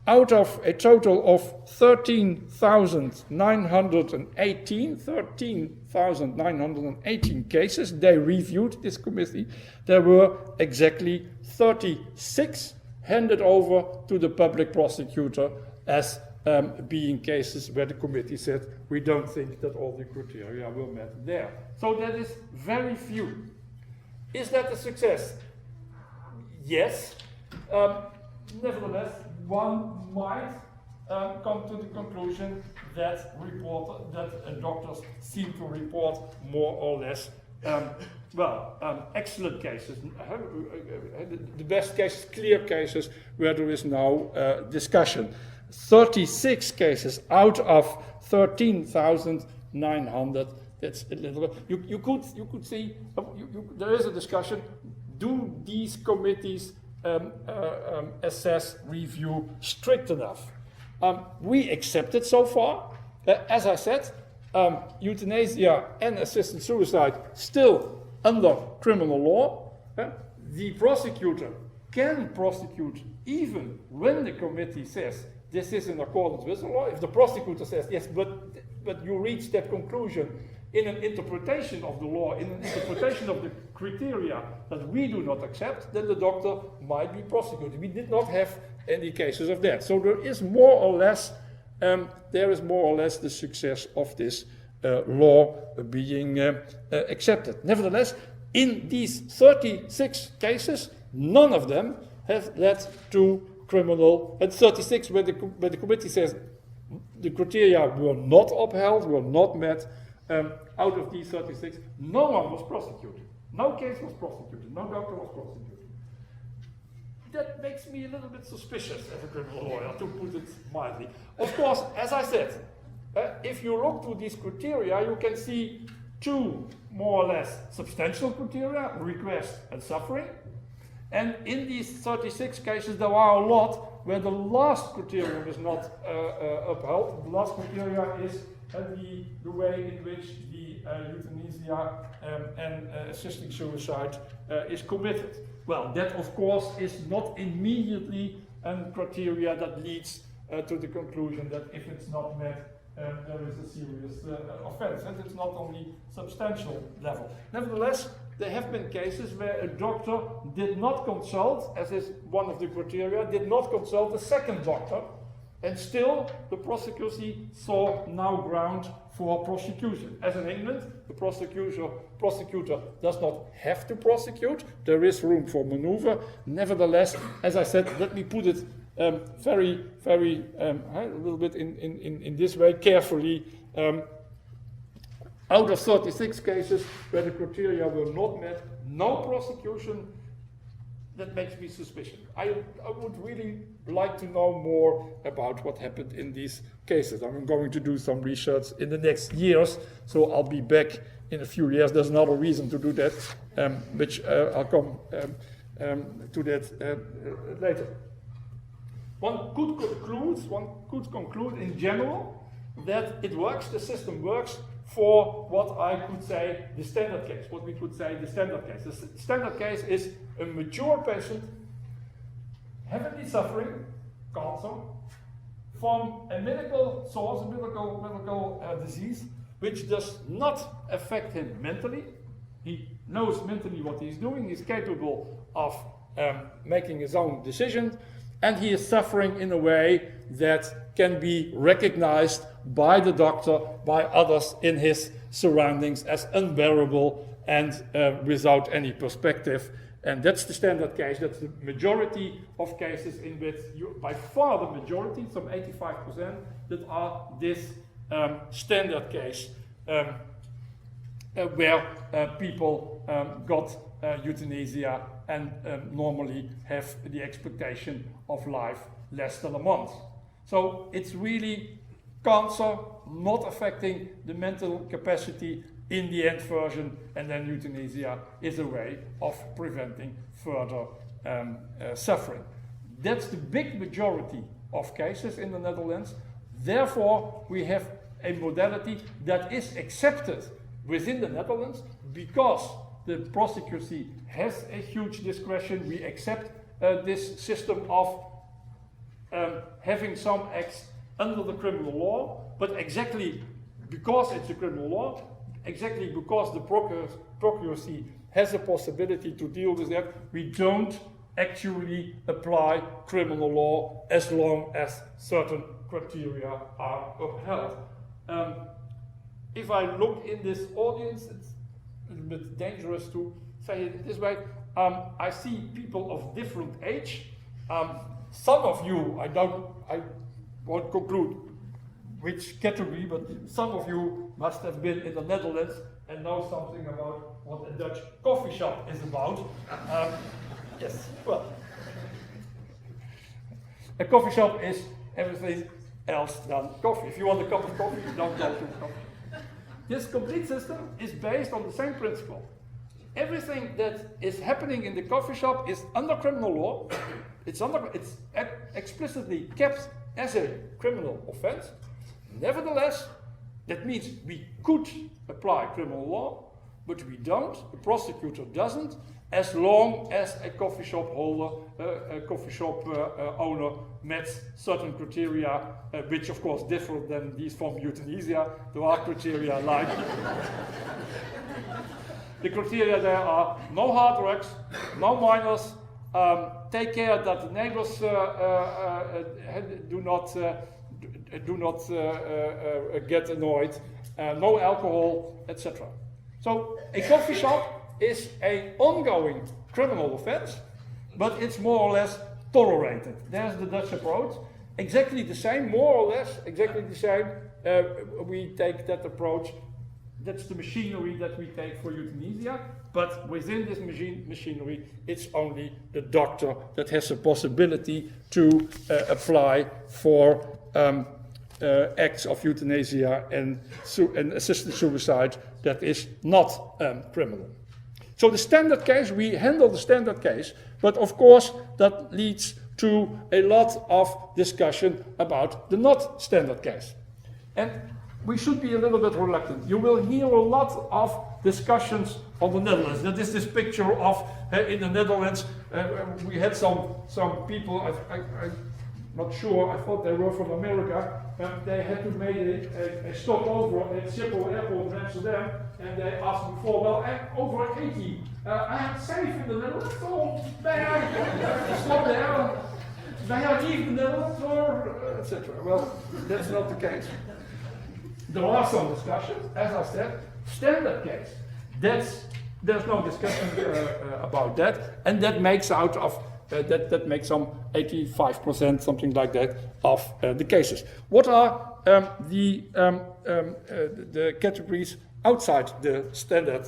out of a total of 13,918 cases they reviewed, this committee, there were exactly 36 handed over to the public prosecutor as being cases where the committee said, we don't think that all the criteria were met there. So that is very few. Is that a success? Yes. Nevertheless, one might come to the conclusion that doctors seem to report more or less excellent cases. The best cases, clear cases, where there is no discussion. 36 cases out of 13,900. That's a little bit. You could see there is a discussion. Do these committees assess, review strict enough? We accept it so far. As I said, euthanasia and assisted suicide still under criminal law. The prosecutor can prosecute even when the committee says this is in accordance with the law. If the prosecutor says yes, but you reach that conclusion in an interpretation of the law, in an interpretation of the criteria that we do not accept, then the doctor might be prosecuted. We did not have any cases of that. So there is more or less the success of this law being accepted. Nevertheless, in these 36 cases, none of them have led to criminal, and 36 where the committee says the criteria were not upheld, were not met. Out of these 36, no one was prosecuted. No case was prosecuted. No doctor was prosecuted. That makes me a little bit suspicious as a criminal lawyer, to put it mildly. Of course, as I said, if you look to these criteria, you can see two more or less substantial criteria, request and suffering. And in these 36 cases, there are a lot where the last criterion is not upheld. The last criteria is the way in which the euthanasia and assisting suicide is committed. Well, that of course is not immediately a criteria that leads to the conclusion that if it's not met, there is a serious offense, and it's not only substantial level. Nevertheless, there have been cases where a doctor did not consult, as is one of the criteria, did not consult a second doctor, and still the prosecution saw now ground for prosecution. As in England, the prosecutor does not have to prosecute. There is room for maneuver. Nevertheless, as I said, let me put it a little bit in this way, carefully. Out of 36 cases where the criteria were not met, no prosecution. That makes me suspicious. I would really like to know more about what happened in these cases. I'm going to do some research in the next years, so I'll be back in a few years. There's another reason to do that, which I'll come to that later. One could conclude in general that it works, the system works for what I could say the standard case, what we could say the standard case. The standard case is a mature patient heavily suffering cancer from a medical source, a medical disease, which does not affect him mentally. He knows mentally what he's doing, he's capable of making his own decisions, and he is suffering in a way that can be recognized by the doctor, by others in his surroundings as unbearable and without any perspective. And that's the standard case. That's the majority of cases in which, by far the majority, some 85%, that are this standard case where people got euthanasia and normally have the expectation of life less than a month. So it's really cancer not affecting the mental capacity in the end version, and then euthanasia is a way of preventing further suffering. That's the big majority of cases in the Netherlands. Therefore, we have a modality that is accepted within the Netherlands, because the prosecutor has a huge discretion, we accept this system of having some acts under the criminal law, but exactly because it's a criminal law, exactly because the procuracy has a possibility to deal with that, we don't actually apply criminal law as long as certain criteria are upheld. If I look in this audience, it's a little bit dangerous to say it this way. I see people of different age. Some of you, I won't conclude which category, but some of you must have been in the Netherlands and know something about what a Dutch coffee shop is about. Yes, well, a coffee shop is everything else than coffee. If you want a cup of coffee, you don't go to a coffee shop. This complete system is based on the same principle. Everything that is happening in the coffee shop is under criminal law. It's explicitly kept as a criminal offense. Nevertheless, that means we could apply criminal law, but we don't, the prosecutor doesn't, as long as a coffee shop owner meets certain criteria, which of course differ than these from euthanasia. There are criteria like the criteria there are no hard drugs, no minors, take care that the neighbors do not get annoyed, no alcohol, etc. So a coffee shop is an ongoing criminal offense, but it's more or less tolerated. There's the Dutch approach. Exactly the same, more or less, exactly the same. We take that approach. That's the machinery that we take for euthanasia, but within this machinery, it's only the doctor that has a possibility to apply for acts of euthanasia and assisted suicide that is not criminal. So the standard case, we handle the standard case, but of course that leads to a lot of discussion about the not standard case. And we should be a little bit reluctant. You will hear a lot of discussions on the Netherlands. That is this picture of in the Netherlands. We had some people, I'm not sure, I thought they were from America. They had to make a stopover at Schiphol Airport in Amsterdam, and they asked me for, well, I'm over 80. I am safe in the Netherlands, so may I stop there? May I leave the Netherlands, or etc. Well, that's not the case. There are some discussions, as I said, standard case. There's no discussion about that, and that makes out of that makes some 85%, something like that, of the cases. What are the categories outside the standard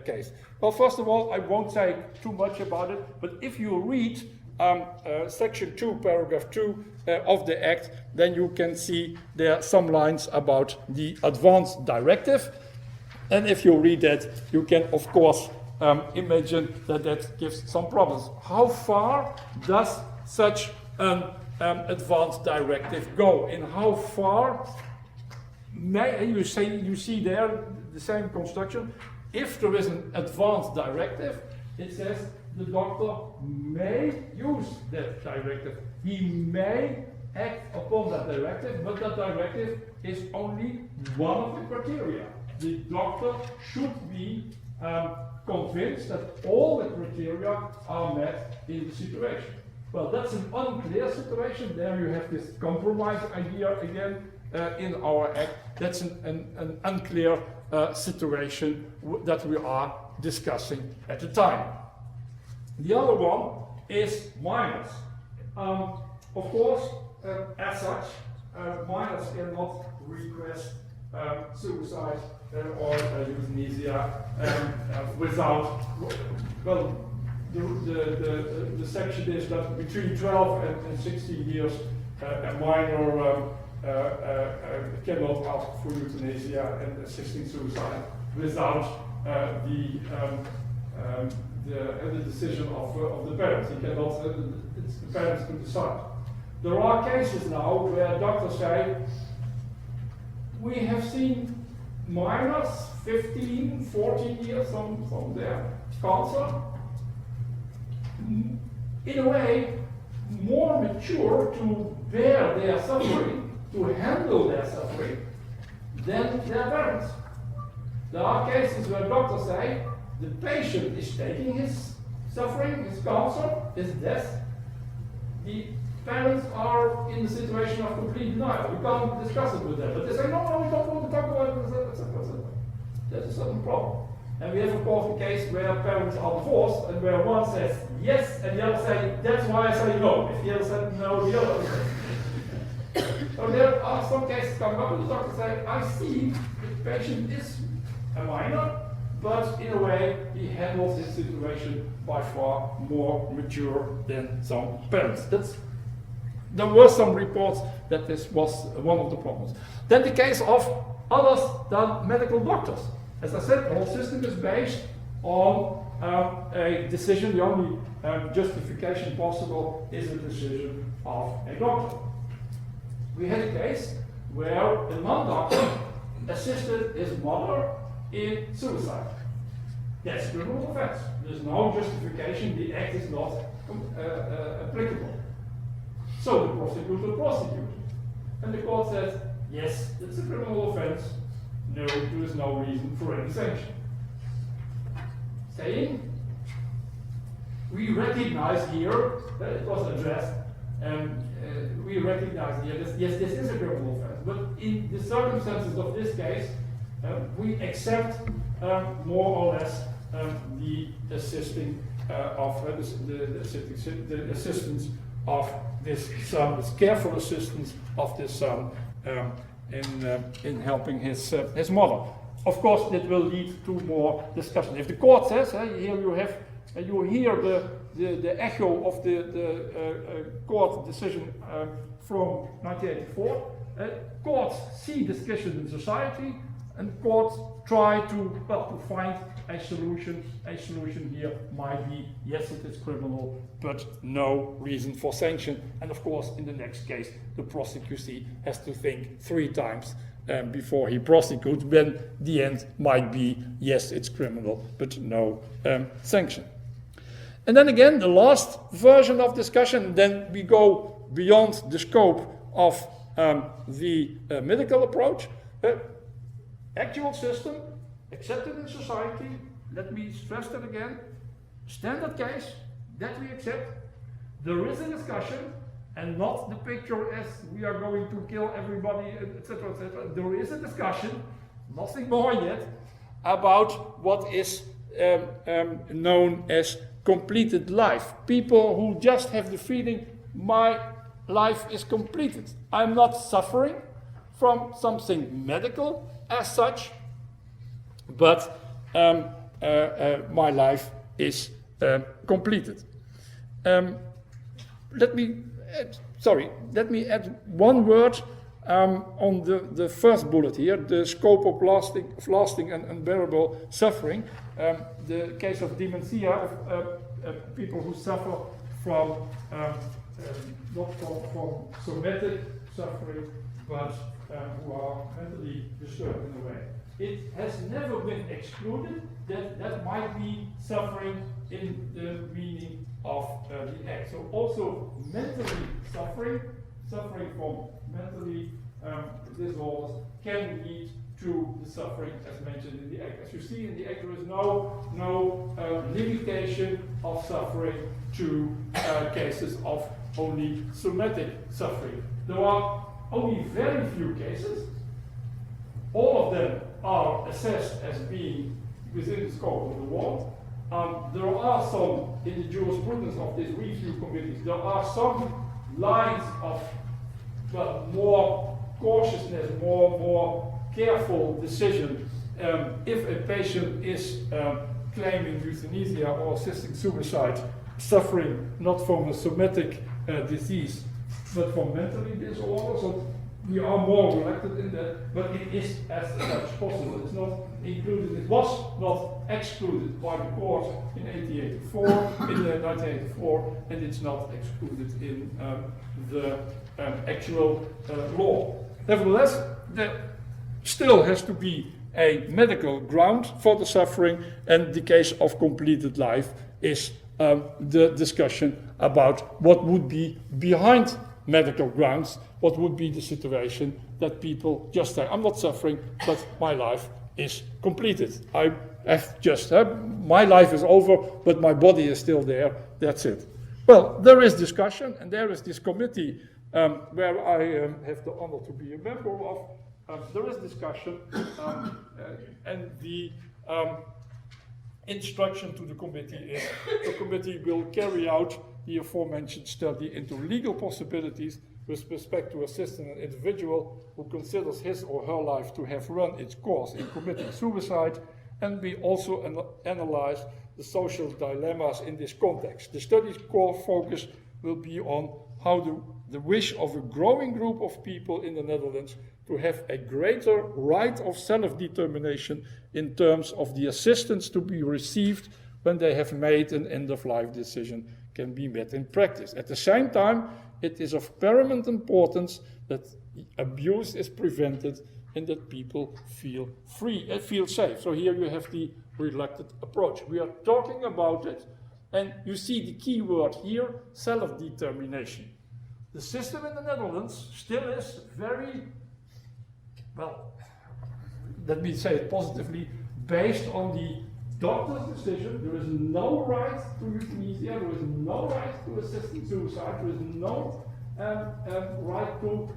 case? Well, first of all, I won't say too much about it, but if you read section 2, paragraph 2 of the Act, then you can see there are some lines about the advance directive. And if you read that, you can, of course, imagine that that gives some problems. How far does such an advance directive go? And how far may you see there the same construction? If there is an advance directive, it says the doctor may use that directive. He may act upon that directive, but that directive is only one of the criteria. The doctor should be convinced that all the criteria are met in the situation. Well, that's an unclear situation. There you have this compromise idea again in our Act. That's an unclear situation that we are discussing at the time. The other one is minors. Of course, as such, minors cannot request suicide or euthanasia without, well, the section is that between 12 and 16 years, a minor cannot ask for euthanasia and assisting suicide without the decision of the parents. He cannot, it's the parents to decide. There are cases now where doctors say, we have seen minors, 15, 14 years from their cancer, in a way, more mature to bear their suffering, to handle their suffering, than their parents. There are cases where doctors say the patient is taking his suffering, his cancer, his death. The parents are in the situation of complete denial. We can't discuss it with them. But they say, no, we don't want to talk about it, etc. That's a certain problem. And we have, of course, the case where parents are divorced and where one says yes and the other says, that's why I say no. If the other said no, the other says. So there are some cases coming up and the doctor says, I see the patient is a minor, but in a way he handles his situation by far more mature than some parents. There were some reports that this was one of the problems. Then the case of others than medical doctors. As I said, the whole system is based on a decision. The only justification possible is a decision of a doctor. We had a case where a non-doctor assisted his mother in suicide. That's a criminal offense. There's no justification, the act is not applicable. So the prosecutor prosecuted. And the court said, yes, it's a criminal offense. No, there is no reason for any sanction. Saying, we recognize here, that it was addressed, we recognize here, yes, this is a criminal offense, but in the circumstances of this case, we accept more or less the assisting of the assistance of this son, this careful assistance of this son in helping his mother. Of course, it will lead to more discussion. If the court says, here you hear the echo of the court decision from 1984. Courts see discussion in society, and courts try to find a solution. A solution here might be, yes, it is criminal, but no reason for sanction. And of course, in the next case, the prosecutor has to think 3 times before he prosecutes, when the end might be, yes, it's criminal, but no sanction. And then again, the last version of discussion, then we go beyond the scope of the medical approach. Actual system, accepted in society, let me stress that again, standard case, that we accept. There is a discussion, and not the picture as we are going to kill everybody, etc., etc. There is a discussion, nothing more yet, about what is known as completed life. People who just have the feeling, my life is completed. I'm not suffering from something medical as such, but my life is completed. Let me add one word on the first bullet here, the scope of lasting and unbearable suffering. The case of dementia, of people who suffer from not from somatic suffering, but who are mentally disturbed in a way. It has never been excluded that might be suffering in the meaning of the act. So also mentally suffering from mentally disorders can lead to the suffering as mentioned in the act. As you see in the act, there is no limitation of suffering to cases of only somatic suffering. There are only very few cases. All of them are assessed as being within the scope of the law. There are some, in the jurisprudence of this review committees, there are some lines of more cautiousness, more careful decision. If a patient is claiming euthanasia or assisting suicide, suffering not from a somatic disease, but from mentally disorder, so we are more reluctant in that, but it is as such possible. It's not included, it was not excluded by the court in 1984, and it's not excluded in the actual law. Nevertheless, there still has to be a medical ground for the suffering, and the case of completed life is the discussion about what would be behind medical grounds, what would be the situation that people just say, I'm not suffering, but my life is completed. I have just, my life is over, but my body is still there, that's it. Well, there is discussion, and there is this committee where I have the honor to be a member of. There is discussion, and the instruction to the committee is the committee will carry out the aforementioned study into legal possibilities with respect to assisting an individual who considers his or her life to have run its course in committing suicide, and we also analyze the social dilemmas in this context. The study's core focus will be on how the wish of a growing group of people in the Netherlands to have a greater right of self-determination in terms of the assistance to be received when they have made an end-of-life decision can be met in practice. At the same time, it is of paramount importance that abuse is prevented and that people feel free and feel safe. So here you have the reluctant approach. We are talking about it, and you see the key word here, self-determination. The system in the Netherlands still is very, well, let me say it positively, based on the doctor's decision. There is no right to euthanasia, there is no right to assisted suicide, there is no right to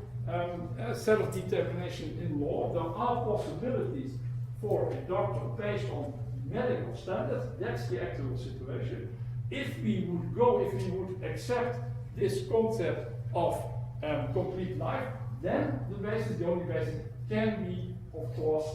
self-determination in law. There are possibilities for a doctor based on medical standards. That's the actual situation. If we would accept this concept of complete life, then the only basis can be, of course,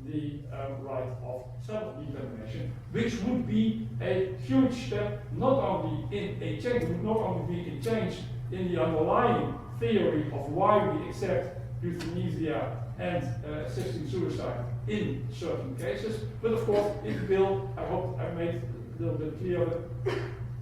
the right of self-determination, which would be a huge step, not only in a change, would not only be a change in the underlying theory of why we accept euthanasia and assisting suicide in certain cases, but of course it will, I hope I made it a little bit clearer,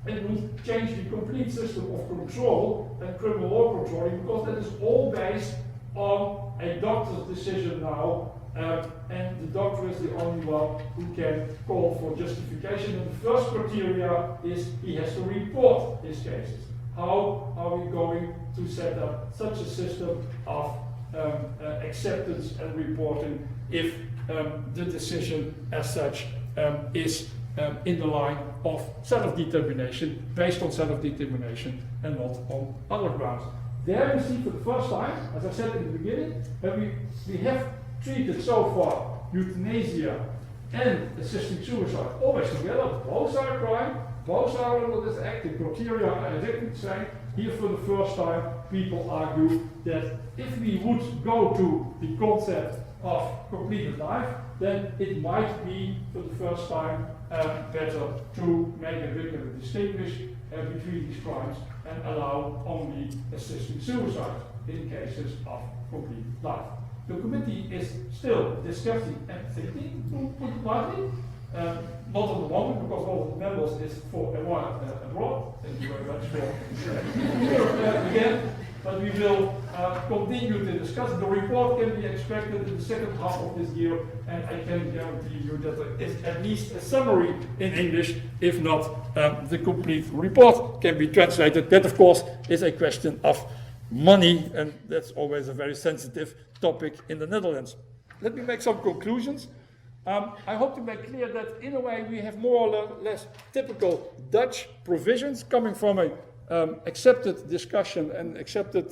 it would change the complete system of control and criminal law controlling, because that is all based on a doctor's decision now, and the doctor is the only one who can call for justification. And the first criteria is he has to report his cases. How are we going to set up such a system of acceptance and reporting if the decision as such is in the line of self-determination, based on self-determination and not on other grounds? There you see for the first time, as I said in the beginning, that we have treated so far euthanasia and assisting suicide always together. Both are a crime, both are under this act, the criteria are exactly the same. Here for the first time, people argue that if we would go to the concept of completed life, then it might be for the first time better to make a bigger distinction between these crimes and allow only assisting suicide in cases of complete life. The committee is still discussing and thinking, to put it lightly, not at the moment, because one of the members is for a while abroad. Thank you very much for again. But we will continue to discuss. The report can be expected in the second half of this year, and I can guarantee you that there is at least a summary in English. If not, the complete report can be translated. That, of course, is a question of money, and that's always a very sensitive topic in the Netherlands. Let me make some conclusions. I hope to make clear that in a way we have more or less typical Dutch provisions coming from a accepted discussion and accepted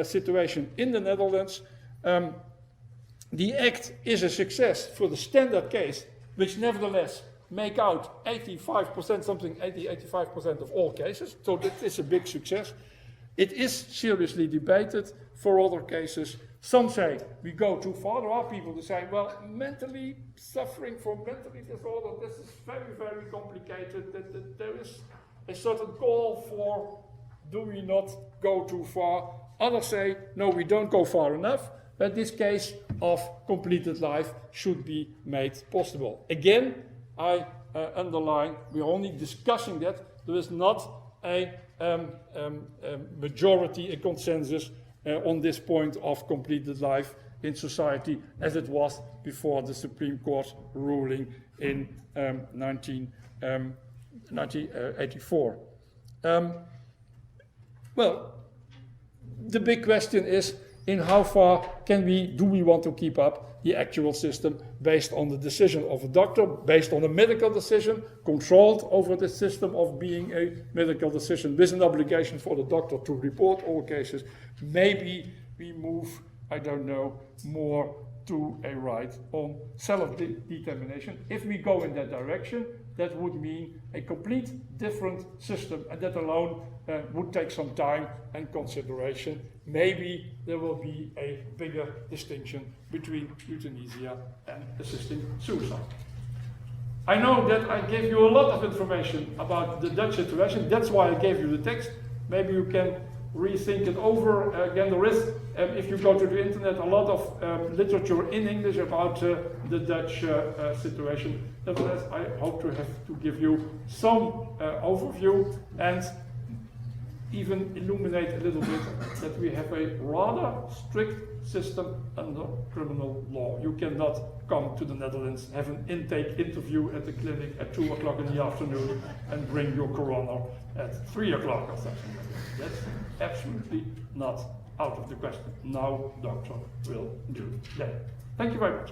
situation in the Netherlands. The Act is a success for the standard case, which nevertheless make out 85%, something 80-85% of all cases, so that is a big success. It is seriously debated for other cases. Some say we go too far. There are people who say, well, mentally suffering from mentally disorder, this is very, very complicated. That there is a certain call for, do we not go too far? Others say, no, we don't go far enough, but this case of completed life should be made possible. Again, I underline, we're only discussing that. There is not a majority, a consensus on this point of completed life in society as it was before the Supreme Court ruling in 1984. Well, the big question is, in how far do we want to keep up the actual system based on the decision of a doctor, based on a medical decision, controlled over the system of being a medical decision with an obligation for the doctor to report all cases. Maybe we move, I don't know, more to a right on self-determination. If we go in that direction, that would mean a complete different system, and that alone would take some time and consideration. Maybe there will be a bigger distinction between euthanasia and assisting suicide. I know that I gave you a lot of information about the Dutch situation. That's why I gave you the text. Maybe you can rethink it over. Again, there is, if you go to the internet, a lot of literature in English about the Dutch situation. Nevertheless, I hope to have to give you some overview and even illuminate a little bit that we have a rather strict system under criminal law. You cannot come to the Netherlands, have an intake interview at the clinic at 2 o'clock in the afternoon and bring your coroner at 3 o'clock or something like that. That's absolutely not out of the question. No doctor will do that. Thank you very much.